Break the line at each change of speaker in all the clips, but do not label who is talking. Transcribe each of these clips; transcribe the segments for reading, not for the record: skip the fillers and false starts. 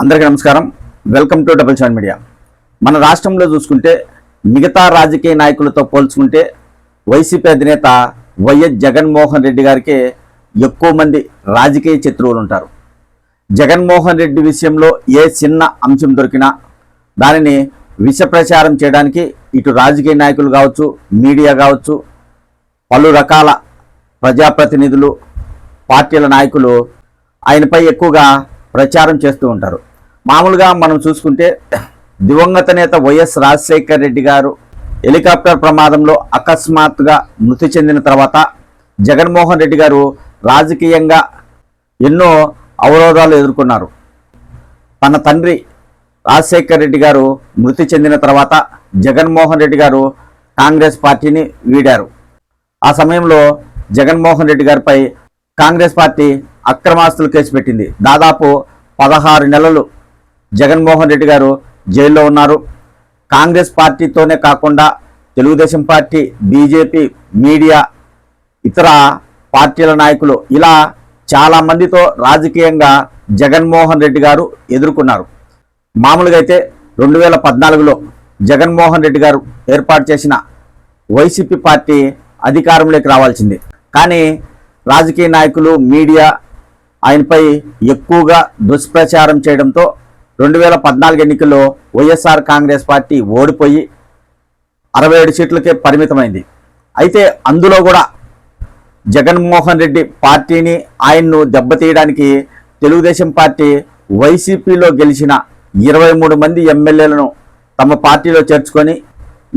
అందరికీ నమస్కారం. Welcome to double seven media. మన రాష్ట్రంలో చూసుకుంటే మిగతా రాజకీయ నాయకులతో పోల్చుకుంటే వైసీపీ అధినేత వైఎస్ జగన్మోహన్ రెడ్డి గారికి ఎక్కువ మంది రాజకీయ శత్రువులు ఉంటారు. జగన్మోహన్ రెడ్డి విషయంలో ఏ చిన్న అంశం దొరికినా దానిని విష ప్రచారం చేయడానికి ఇటు రాజకీయ నాయకులు కావచ్చు, మీడియా కావచ్చు, పలు రకాల ప్రజాప్రతినిధులు, పార్టీల నాయకులు ఆయనపై ఎక్కువగా ప్రచారం చేస్తూ ఉంటారు. మామూలుగా మనం చూసుకుంటే దివంగత నేత వైఎస్ రాజశేఖర్ రెడ్డి గారు హెలికాప్టర్ ప్రమాదంలో అకస్మాత్తుగా మృతి చెందిన తర్వాత జగన్మోహన్ రెడ్డి గారు రాజకీయంగా ఎన్నో అవరోధాలు ఎదుర్కొన్నారు. తన తండ్రి రాజశేఖర్ రెడ్డి గారు మృతి చెందిన తర్వాత జగన్మోహన్ రెడ్డి గారు కాంగ్రెస్ పార్టీని వీడారు. ఆ సమయంలో జగన్మోహన్ రెడ్డి గారిపై కాంగ్రెస్ పార్టీ అక్రమాస్తులు కేసు పెట్టింది. దాదాపు 16 నెలలు జగన్మోహన్ రెడ్డి గారు జైల్లో ఉన్నారు. కాంగ్రెస్ పార్టీతోనే కాకుండా తెలుగుదేశం పార్టీ, బీజేపీ, మీడియా, ఇతర పార్టీల నాయకులు ఇలా చాలామందితో రాజకీయంగా జగన్మోహన్ రెడ్డి గారు ఎదుర్కొన్నారు. మామూలుగా అయితే 2014లో జగన్మోహన్ రెడ్డి గారు ఏర్పాటు చేసిన వైసీపీ పార్టీ అధికారంలోకి రావాల్సింది. కానీ రాజకీయ నాయకులు, మీడియా ఆయనపై ఎక్కువగా దుష్ప్రచారం చేయడంతో 2014 ఎన్నికల్లో వైఎస్ఆర్ కాంగ్రెస్ పార్టీ ఓడిపోయి 67 సీట్లకే పరిమితమైంది. అయితే అందులో కూడా జగన్మోహన్ రెడ్డి పార్టీని, ఆయన్ను దెబ్బతీయడానికి తెలుగుదేశం పార్టీ వైసీపీలో గెలిచిన 23 మంది ఎమ్మెల్యేలను తమ పార్టీలో చేర్చుకొని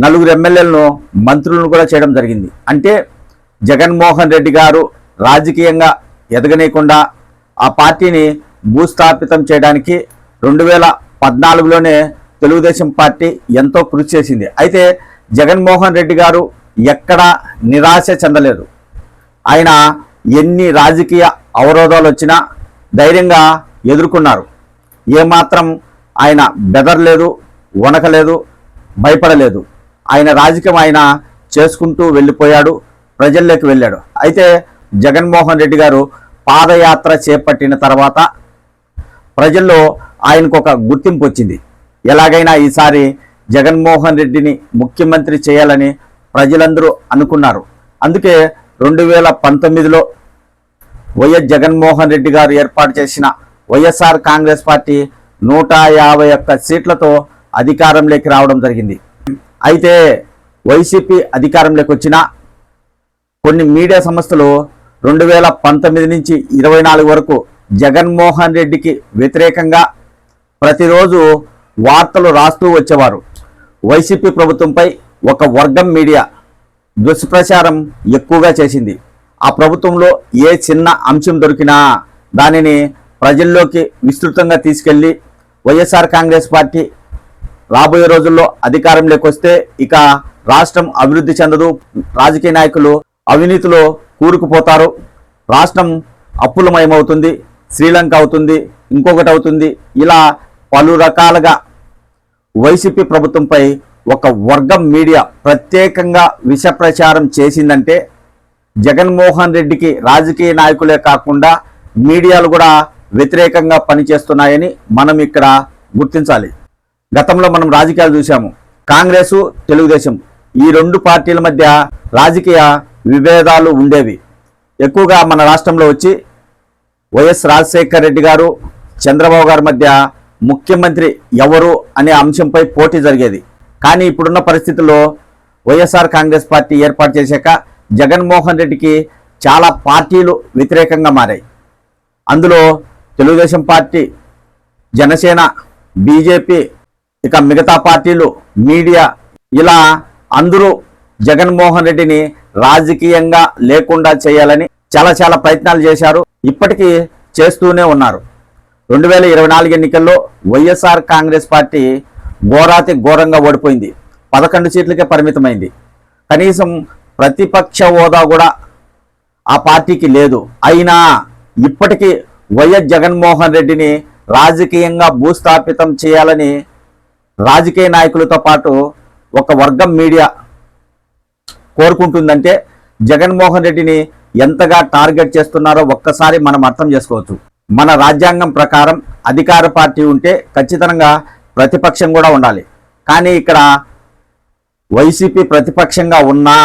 4 ఎమ్మెల్యేలను మంత్రులను కూడా చేయడం జరిగింది. అంటే జగన్మోహన్ రెడ్డి గారు రాజకీయంగా ఎదగనీయకుండా ఆ పార్టీని భూస్థాపితం చేయడానికి 2014లోనే తెలుగుదేశం పార్టీ ఎంతో కృషి చేసింది. అయితే జగన్మోహన్ రెడ్డి గారు ఎక్కడా నిరాశ చెందలేదు. ఆయన ఎన్ని రాజకీయ అవరోధాలు వచ్చినా ధైర్యంగా ఎదుర్కొన్నారు. ఏమాత్రం ఆయన బెదరలేదు, వణకలేదు, భయపడలేదు. ఆయన రాజకీయం ఆయన చేసుకుంటూ వెళ్ళిపోయాడు, ప్రజల్లోకి వెళ్ళాడు. అయితే జగన్మోహన్ రెడ్డి గారు పాదయాత్ర చేపట్టిన తర్వాత ప్రజల్లో ఆయనకు ఒక గుర్తింపు వచ్చింది. ఎలాగైనా ఈసారి జగన్మోహన్ రెడ్డిని ముఖ్యమంత్రి చేయాలని ప్రజలందరూ అనుకున్నారు. అందుకే 2019లో వైఎస్ జగన్మోహన్ రెడ్డి గారు ఏర్పాటు చేసిన వైఎస్ఆర్ కాంగ్రెస్ పార్టీ 151 సీట్లతో అధికారంలోకి రావడం జరిగింది. అయితే వైసీపీ అధికారంలోకి వచ్చిన కొన్ని మీడియా సంస్థలు 2019 నుంచి 24 వరకు జగన్మోహన్ రెడ్డికి వ్యతిరేకంగా ప్రతిరోజు వార్తలు రాస్తూ వచ్చేవారు. వైసీపీ ప్రభుత్వంపై ఒక వర్గం మీడియా దుష్ప్రచారం ఎక్కువగా చేసింది. ఆ ప్రభుత్వంలో ఏ చిన్న అంశం దొరికినా దానిని ప్రజల్లోకి విస్తృతంగా తీసుకెళ్లి వైఎస్ఆర్ కాంగ్రెస్ పార్టీ రాబోయే రోజుల్లో అధికారంలోకి వస్తే ఇక రాష్ట్రం అభివృద్ధి చెందదు, రాజకీయ నాయకులు అవినీతిలో కూరుకుపోతారు, రాష్ట్రం అప్పులమయమవుతుంది, శ్రీలంక అవుతుంది, ఇంకొకటి అవుతుంది, ఇలా పలు రకాలుగా వైసీపీ ప్రభుత్వంపై ఒక వర్గం మీడియా ప్రత్యేకంగా విష ప్రచారం చేసిందంటే జగన్మోహన్ రెడ్డికి రాజకీయ నాయకులే కాకుండా మీడియాలు కూడా వ్యతిరేకంగా పనిచేస్తున్నాయని మనం ఇక్కడ గుర్తించాలి. గతంలో మనం రాజకీయాలు చూసాము. కాంగ్రెస్, తెలుగుదేశం ఈ 2 పార్టీల మధ్య రాజకీయ విభేదాలు ఉండేవి. ఎక్కువగా మన రాష్ట్రంలో వచ్చి వైఎస్ రాజశేఖర్ రెడ్డి గారు, చంద్రబాబు గారి మధ్య ముఖ్యమంత్రి ఎవరు అనే అంశంపై పోటీ జరిగేది. కానీ ఇప్పుడున్న పరిస్థితుల్లో వైఎస్ఆర్ కాంగ్రెస్ పార్టీ ఏర్పాటు చేశాక జగన్మోహన్ రెడ్డికి చాలా పార్టీలు వ్యతిరేకంగా మారాయి. అందులో తెలుగుదేశం పార్టీ, జనసేన, బీజేపీ, ఇక మిగతా పార్టీలు, మీడియా ఇలా అందరూ జగన్మోహన్ రెడ్డిని రాజకీయంగా లేకుండా చేయాలని చాలా ప్రయత్నాలు చేశారు. ఇప్పటికీ చేస్తూనే ఉన్నారు. 2024 ఎన్నికల్లో వైఎస్ఆర్ కాంగ్రెస్ పార్టీ ఘోరాతి ఘోరంగా ఓడిపోయింది. 11 సీట్లకే పరిమితమైంది. కనీసం ప్రతిపక్ష హోదా కూడా ఆ పార్టీకి లేదు. అయినా ఇప్పటికీ వైఎస్ జగన్మోహన్ రెడ్డిని రాజకీయంగా భూస్థాపితం చేయాలని రాజకీయ నాయకులతో పాటు ఒక వర్గం మీడియా కోరుకుంటుందంటే జగన్మోహన్ రెడ్డిని ఎంతగా టార్గెట్ చేస్తున్నారో ఒక్కసారి మనం అర్థం చేసుకోవచ్చు. మన రాజ్యాంగం ప్రకారం అధికార పార్టీ ఉంటే ఖచ్చితంగా ప్రతిపక్షం కూడా ఉండాలి. కానీ ఇక్కడ వైసీపీ ప్రతిపక్షంగా ఉన్నా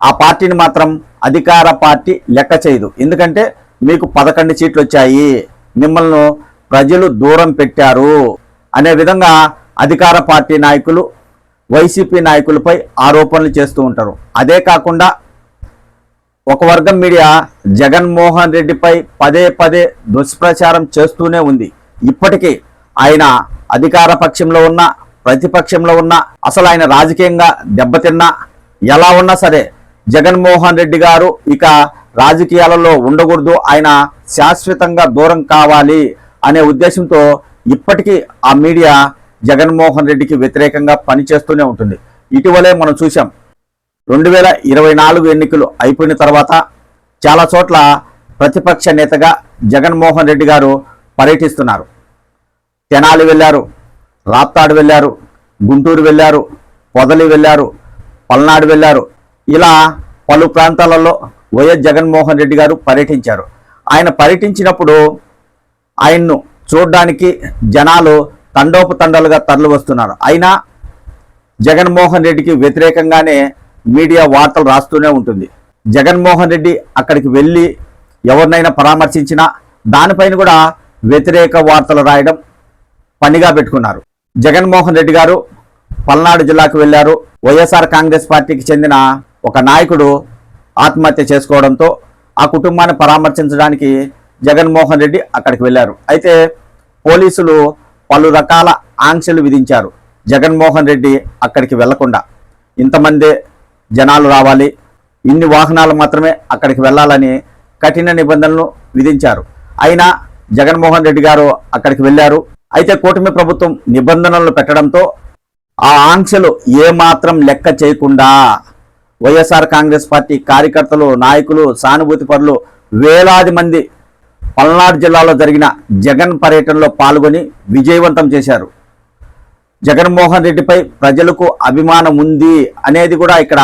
ఆ పార్టీని మాత్రం అధికార పార్టీ లెక్క చేయదు. ఎందుకంటే మీకు 11 సీట్లు వచ్చాయి, మిమ్మల్ని ప్రజలు దూరం పెట్టారు అనే విధంగా అధికార పార్టీ నాయకులు వైసీపీ నాయకులపై ఆరోపణలు చేస్తూ ఉంటారు. అదే కాకుండా ఒక వర్గం మీడియా జగన్మోహన్ రెడ్డిపై పదే పదే దుష్ప్రచారం చేస్తూనే ఉంది. ఇప్పటికీ ఆయన అధికార పక్షంలో ఉన్న ప్రతిపక్షంలో ఉన్న అసలు ఆయన రాజకీయంగా దెబ్బతిన్నా ఎలా ఉన్నా సరే జగన్మోహన్ రెడ్డి గారు ఇక రాజకీయాలలో ఉండకూడదు, ఆయన శాశ్వతంగా దూరం కావాలి అనే ఉద్దేశంతో ఇప్పటికీ ఆ మీడియా జగన్మోహన్ రెడ్డికి వ్యతిరేకంగా పనిచేస్తూనే ఉంటుంది. ఇటీవలే మనం చూసాం 2024 ఎన్నికలు అయిపోయిన తర్వాత చాలా చోట్ల ప్రతిపక్ష నేతగా జగన్మోహన్ రెడ్డి గారు పర్యటిస్తున్నారు. తెనాలి వెళ్ళారు, రాప్తాడు వెళ్ళారు, గుంటూరు వెళ్ళారు, పొదలి వెళ్ళారు, పల్నాడు వెళ్ళారు. ఇలా పలు ప్రాంతాలలో వైఎస్ జగన్మోహన్ రెడ్డి గారు పర్యటించారు. ఆయన పర్యటించినప్పుడు ఆయన్ను చూడడానికి జనాలు తండోపతండాలుగా తరలి వస్తున్నారు. అయినా జగన్మోహన్ రెడ్డికి వ్యతిరేకంగానే మీడియా వార్తలు రాస్తూనే ఉంటుంది. జగన్మోహన్ రెడ్డి అక్కడికి వెళ్ళి ఎవరినైనా పరామర్శించినా దానిపైన కూడా వ్యతిరేక వార్తలు రాయడం పనిగా పెట్టుకున్నారు. జగన్మోహన్ రెడ్డి గారు పల్నాడు జిల్లాకు వెళ్ళారు. వైఎస్ఆర్ కాంగ్రెస్ పార్టీకి చెందిన ఒక నాయకుడు ఆత్మహత్య చేసుకోవడంతో ఆ కుటుంబాన్ని పరామర్శించడానికి జగన్మోహన్ రెడ్డి అక్కడికి వెళ్ళారు. అయితే పోలీసులు పలు రకాల ఆంక్షలు విధించారు. జగన్మోహన్ రెడ్డి అక్కడికి వెళ్లకుండా ఇంతమంది జనాలు రావాలి, ఇన్ని వాహనాలు మాత్రమే అక్కడికి వెళ్ళాలని కఠిన నిబంధనలు విధించారు. అయినా జగన్మోహన్ రెడ్డి గారు అక్కడికి వెళ్ళారు. అయితే కూటమి ప్రభుత్వం నిబంధనలు పెట్టడంతో ఆ ఆంక్షలు ఏమాత్రం లెక్క చేయకుండా వైఎస్ఆర్ కాంగ్రెస్ పార్టీ కార్యకర్తలు, నాయకులు, సానుభూతి పరులు వేలాది మంది పల్నాడు జిల్లాలో జరిగిన జగన్ పర్యటనలో పాల్గొని విజయవంతం చేశారు. జగన్మోహన్ రెడ్డిపై ప్రజలకు అభిమానం ఉంది అనేది కూడా ఇక్కడ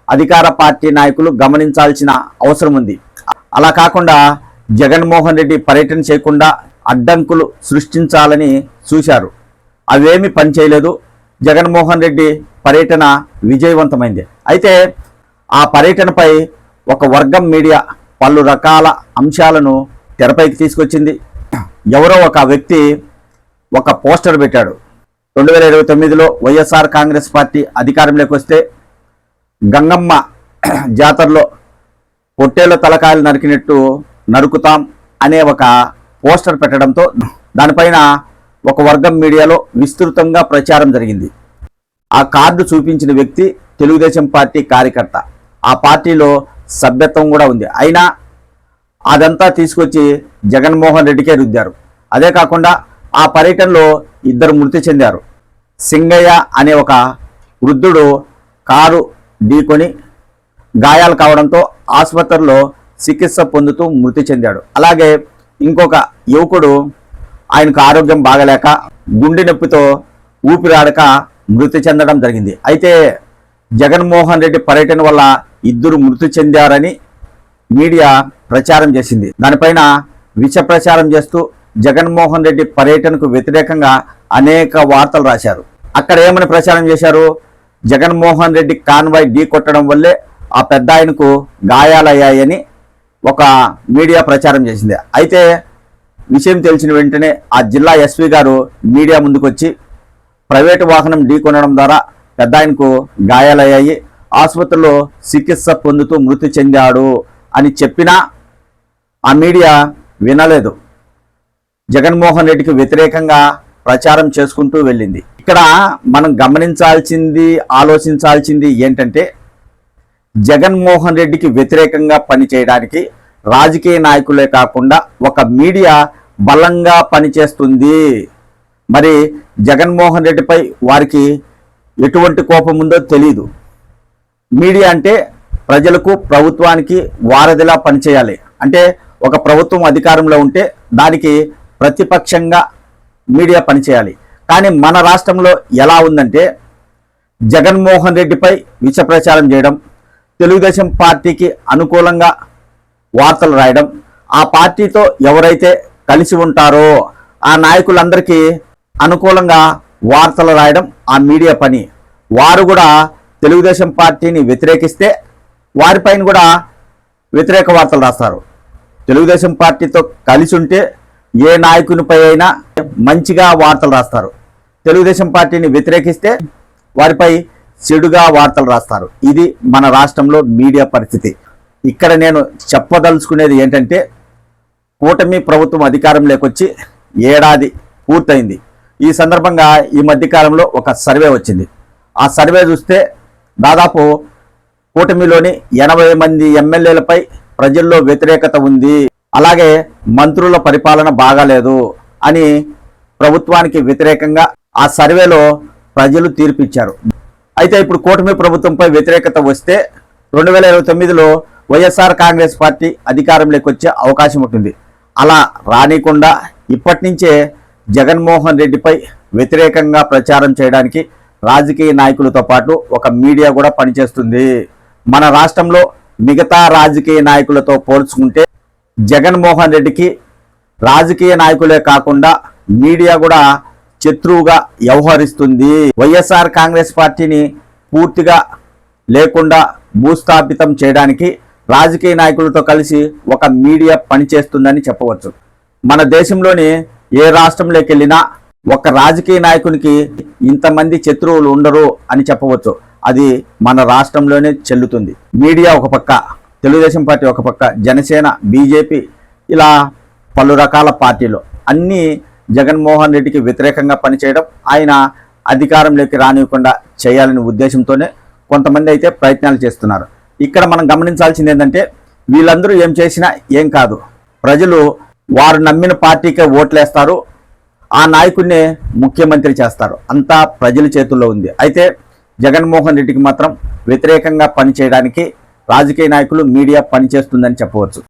అధికార పార్టీ నాయకులు గమనించాల్సిన అవసరం ఉంది. అలా కాకుండా జగన్మోహన్ రెడ్డి పర్యటన చేయకుండా అడ్డంకులు సృష్టించాలని చూశారు. అవేమీ పనిచేయలేదు. జగన్మోహన్ రెడ్డి పర్యటన విజయవంతమైంది. అయితే ఆ పర్యటనపై ఒక వర్గం మీడియా పలు రకాల అంశాలను తెరపైకి తీసుకొచ్చింది. ఎవరో ఒక వ్యక్తి ఒక పోస్టర్ పెట్టాడు. 2029లో వైఎస్ఆర్ కాంగ్రెస్ పార్టీ అధికారంలోకి వస్తే గంగమ్మ జాతరలో పొట్టేళ్ల తలకాయలు నరికినట్టు నరుకుతాం అనే ఒక పోస్టర్ పెట్టడంతో దానిపైన ఒక వర్గం మీడియాలో విస్తృతంగా ప్రచారం జరిగింది. ఆ కార్డు చూపించిన వ్యక్తి తెలుగుదేశం పార్టీ కార్యకర్త, ఆ పార్టీలో సభ్యత్వం కూడా ఉంది. అయినా అదంతా తీసుకొచ్చి జగన్మోహన్ రెడ్డికే రుద్దారు. అదే కాకుండా ఆ పర్యటనలో 2 మృతి చెందారు. సింగయ్య అనే ఒక వృద్ధుడు కారు ఢీకొని గాయాలు కావడంతో ఆసుపత్రిలో చికిత్స పొందుతూ మృతి చెందాడు. అలాగే ఇంకొక యువకుడు ఆయనకు ఆరోగ్యం బాగలేక గుండె నొప్పితో ఊపిరాడక మృతి చెందడం జరిగింది. అయితే జగన్మోహన్ రెడ్డి పర్యటన వల్ల 2 మృతి చెందారని మీడియా ప్రచారం చేసింది. దానిపైన విష ప్రచారం చేస్తూ జగన్మోహన్ రెడ్డి పర్యటనకు వ్యతిరేకంగా అనేక వార్తలు రాశారు. అక్కడ ఏమని ప్రచారం చేశారు? జగన్మోహన్ రెడ్డి కాన్వాయ్ ఢీ కొట్టడం వల్లే ఆ పెద్ద ఆయనకు గాయాలయ్యాయని ఒక మీడియా ప్రచారం చేసింది. అయితే విషయం తెలిసిన వెంటనే ఆ జిల్లా ఎస్పీ గారు మీడియా ముందుకొచ్చి ప్రైవేటు వాహనం ఢీ కొనడం ద్వారా పెద్ద ఆయనకు గాయాలయ్యాయి, ఆసుపత్రిలో చికిత్స పొందుతూ మృతి చెందాడు అని చెప్పినా ఆ మీడియా వినలేదు. జగన్మోహన్ రెడ్డికి వ్యతిరేకంగా ప్రచారం చేసుకుంటూ వెళ్ళింది. ఇక్కడ మనం గమనించాల్సింది, ఆలోచించాల్సింది ఏంటంటే జగన్మోహన్ రెడ్డికి వ్యతిరేకంగా పనిచేయడానికి రాజకీయ నాయకులే కాకుండా ఒక మీడియా బలంగా పనిచేస్తుంది. మరి జగన్మోహన్ రెడ్డిపై వారికి ఎటువంటి కోపం ఉందో తెలియదు. మీడియా అంటే ప్రజలకు, ప్రభుత్వానికి వారధిలా పనిచేయాలి. అంటే ఒక ప్రభుత్వం అధికారంలో ఉంటే దానికి ప్రతిపక్షంగా మీడియా పనిచేయాలి. కానీ మన రాష్ట్రంలో ఎలా ఉందంటే జగన్మోహన్ రెడ్డిపై విష ప్రచారం చేయడం, తెలుగుదేశం పార్టీకి అనుకూలంగా వార్తలు రాయడం, ఆ పార్టీతో ఎవరైతే కలిసి ఉంటారో ఆ నాయకులందరికీ అనుకూలంగా వార్తలు రాయడం ఆ మీడియా పని. వారు కూడా తెలుగుదేశం పార్టీని వ్యతిరేకిస్తే వారిపైన కూడా వ్యతిరేక వార్తలు రాస్తారు. తెలుగుదేశం పార్టీతో కలిసి ఉంటే ఏ నాయకునిపై అయినా మంచిగా వార్తలు రాస్తారు. తెలుగుదేశం పార్టీని వ్యతిరేకిస్తే వారిపై చెడుగా వార్తలు రాస్తారు. ఇది మన రాష్ట్రంలో మీడియా పరిస్థితి. ఇక్కడ నేను చెప్పదలుచుకునేది ఏంటంటే, కూటమి ప్రభుత్వం అధికారంలోకి వచ్చి ఏడాది పూర్తయింది. ఈ సందర్భంగా ఈ మధ్యకాలంలో ఒక సర్వే వచ్చింది. ఆ సర్వే చూస్తే దాదాపు కూటమిలోని 80 మంది ఎమ్మెల్యేలపై ప్రజల్లో వ్యతిరేకత ఉంది, అలాగే మంత్రుల పరిపాలన బాగాలేదు అని ప్రభుత్వానికి వ్యతిరేకంగా ఆ సర్వేలో ప్రజలు తీర్పిచ్చారు. అయితే ఇప్పుడు కూటమి ప్రభుత్వంపై వ్యతిరేకత వస్తే 2029లో వైఎస్ఆర్ కాంగ్రెస్ పార్టీ అధికారంలోకి వచ్చే అవకాశం ఉంటుంది. అలా రానికుండా ఇప్పటి నుంచే జగన్మోహన్ రెడ్డిపై వ్యతిరేకంగా ప్రచారం చేయడానికి రాజకీయ నాయకులతో పాటు ఒక మీడియా కూడా పనిచేస్తుంది. మన రాష్ట్రంలో మిగతా రాజకీయ నాయకులతో పోల్చుకుంటే జగన్మోహన్ రెడ్డికి రాజకీయ నాయకులే కాకుండా మీడియా కూడా శత్రువుగా వ్యవహరిస్తుంది. వైఎస్ఆర్ కాంగ్రెస్ పార్టీని పూర్తిగా లేకుండా భూస్థాపితం చేయడానికి రాజకీయ నాయకులతో కలిసి ఒక మీడియా పనిచేస్తుందని చెప్పవచ్చు. మన దేశంలోని ఏ రాష్ట్రంలోకి వెళ్ళినా ఒక రాజకీయ నాయకునికి ఇంతమంది శత్రువులు ఉండరు అని చెప్పవచ్చు. అది మన రాష్ట్రంలోనే చెల్లుతుంది. మీడియా ఒక పక్క, తెలుగుదేశం పార్టీ ఒక పక్క, జనసేన, బీజేపీ, ఇలా పలు రకాల పార్టీలు అన్నీ జగన్మోహన్ రెడ్డికి వ్యతిరేకంగా పనిచేయడం, ఆయన అధికారంలోకి రానివ్వకుండా చేయాలనే ఉద్దేశంతోనే కొంతమంది అయితే ప్రయత్నాలు చేస్తున్నారు. ఇక్కడ మనం గమనించాల్సింది ఏంటంటే, వీళ్ళందరూ ఏం చేసినా ఏం కాదు, ప్రజలు వారు నమ్మిన పార్టీకే ఓట్లేస్తారు, ఆ నాయకుడినే ముఖ్యమంత్రి చేస్తారు. అంతా ప్రజల చేతుల్లో ఉంది. అయితే జగన్మోహన్ రెడ్డికి మాత్రం వ్యతిరేకంగా పనిచేయడానికి రాజకీయ నాయకులు, మీడియా పనిచేస్తుందని చెప్పవచ్చు.